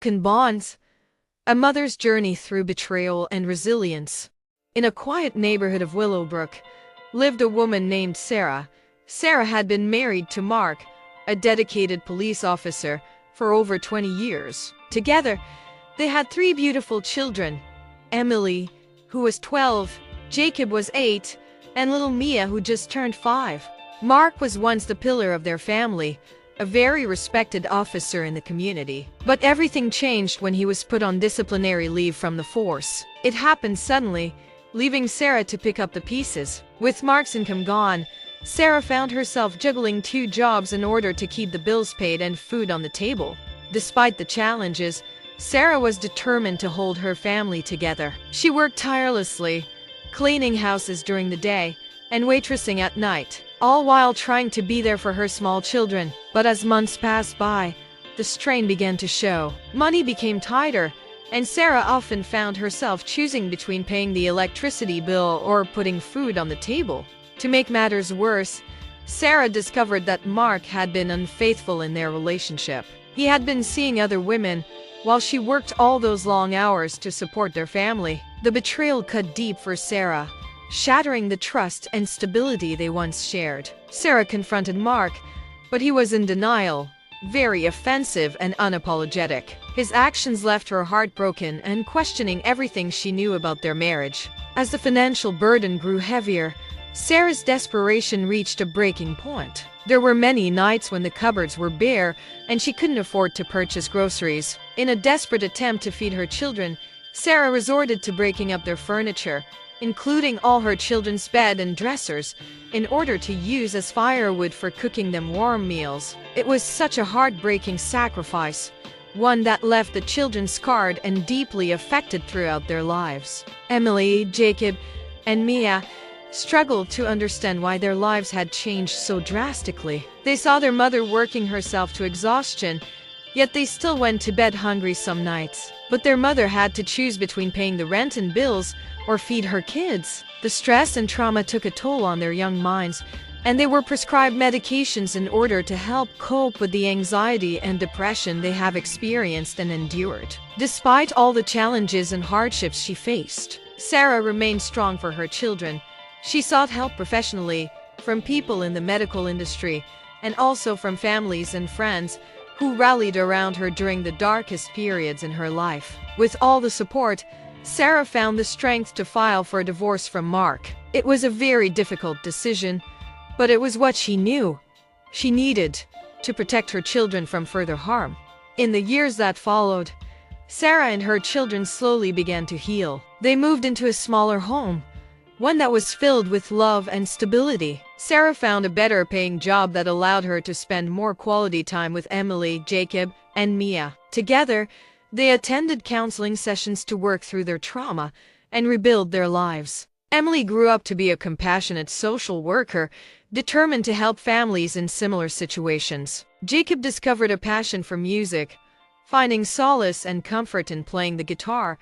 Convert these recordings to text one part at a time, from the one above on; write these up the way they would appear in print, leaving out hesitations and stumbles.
Bonds, a mother's journey through betrayal and resilience. In a quiet neighborhood of Willowbrook lived a woman named Sarah. Sarah had been married to Mark, a dedicated police officer, for over 20 years. Together, they had 3 beautiful children: Emily, who was 12, Jacob was 8, and little Mia, who just turned 5. Mark was once the pillar of their family, a very respected officer in the community. But everything changed when he was put on disciplinary leave from the force. It happened suddenly, leaving Sarah to pick up the pieces. With Mark's income gone, Sarah found herself juggling 2 jobs in order to keep the bills paid and food on the table. Despite the challenges, Sarah was determined to hold her family together. She worked tirelessly, cleaning houses during the day and waitressing at night, all while trying to be there for her small children. But as months passed by, the strain began to show. Money became tighter, and Sarah often found herself choosing between paying the electricity bill or putting food on the table. To make matters worse, Sarah discovered that Mark had been unfaithful in their relationship. He had been seeing other women while she worked all those long hours to support their family. The betrayal cut deep for Sarah, shattering the trust and stability they once shared. Sarah confronted Mark, but he was in denial, very offensive and unapologetic. His actions left her heartbroken and questioning everything she knew about their marriage. As the financial burden grew heavier, Sarah's desperation reached a breaking point. There were many nights when the cupboards were bare and she couldn't afford to purchase groceries. In a desperate attempt to feed her children, Sarah resorted to breaking up their furniture, including all her children's bed and dressers, in order to use as firewood for cooking them warm meals. It was such a heartbreaking sacrifice, one that left the children scarred and deeply affected throughout their lives. Emily, Jacob, and Mia struggled to understand why their lives had changed so drastically. They saw their mother working herself to exhaustion, yet they still went to bed hungry some nights. But their mother had to choose between paying the rent and bills or feed her kids. The stress and trauma took a toll on their young minds, and they were prescribed medications in order to help cope with the anxiety and depression they have experienced and endured. Despite all the challenges and hardships she faced, Sarah remained strong for her children. She sought help professionally, from people in the medical industry, and also from families and friends who rallied around her during the darkest periods in her life. With all the support, Sarah found the strength to file for a divorce from Mark. It was a very difficult decision, but it was what she knew she needed to protect her children from further harm. In the years that followed, Sarah and her children slowly began to heal. They moved into a smaller home, one that was filled with love and stability. Sarah found a better paying job that allowed her to spend more quality time with Emily, Jacob, and Mia. Together, they attended counseling sessions to work through their trauma and rebuild their lives. Emily grew up to be a compassionate social worker, determined to help families in similar situations. Jacob discovered a passion for music, finding solace and comfort in playing the guitar.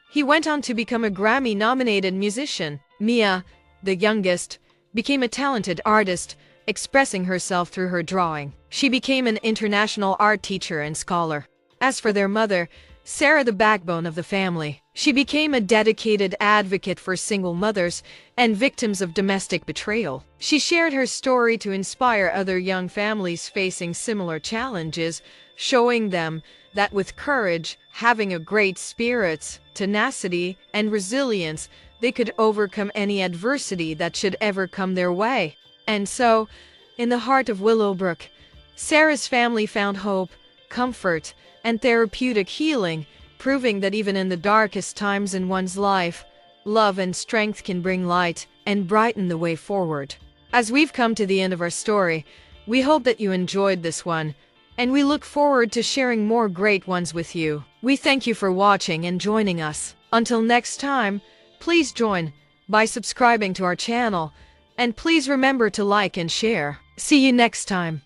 He went on to become a Grammy-nominated musician. Mia, the youngest, became a talented artist, expressing herself through her drawing. She became an international art teacher and scholar. As for their mother, Sarah, the backbone of the family, she became a dedicated advocate for single mothers and victims of domestic betrayal. She shared her story to inspire other young families facing similar challenges, showing them that with courage, having a great spirit, tenacity, and resilience, they could overcome any adversity that should ever come their way. And so, in the heart of Willowbrook, Sarah's family found hope, comfort, and therapeutic healing, proving that even in the darkest times in one's life, love and strength can bring light and brighten the way forward. As we've come to the end of our story, we hope that you enjoyed this one, and we look forward to sharing more great ones with you. We thank you for watching and joining us. Until next time, please join by subscribing to our channel, and please remember to like and share. See you next time.